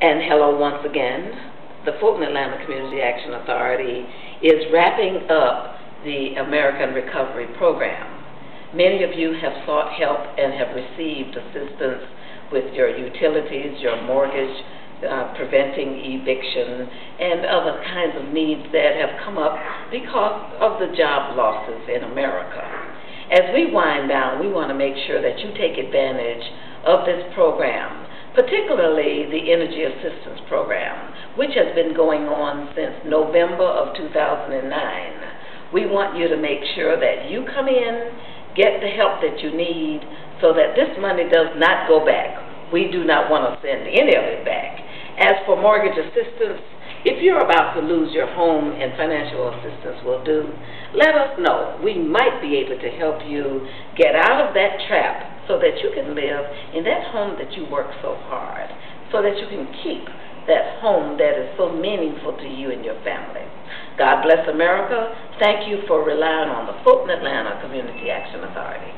And hello once again. The Fulton Atlanta Community Action Authority is wrapping up the American Recovery Program. Many of you have sought help and have received assistance with your utilities, your mortgage, preventing eviction, and other kinds of needs that have come up because of the job losses in America. As we wind down, we want to make sure that you take advantage of this program, particularly the Energy Assistance Program, which has been going on since November of 2009. We want you to make sure that you come in, get the help that you need, so that this money does not go back. We do not want to send any of it back. As for mortgage assistance, if you're about to lose your home and financial assistance will do, let us know. We might be able to help you get out of that trap so that you can live in that home that you work so hard, so that you can keep that home that is so meaningful to you and your family. God bless America. Thank you for relying on the Fulton Atlanta Community Action Authority.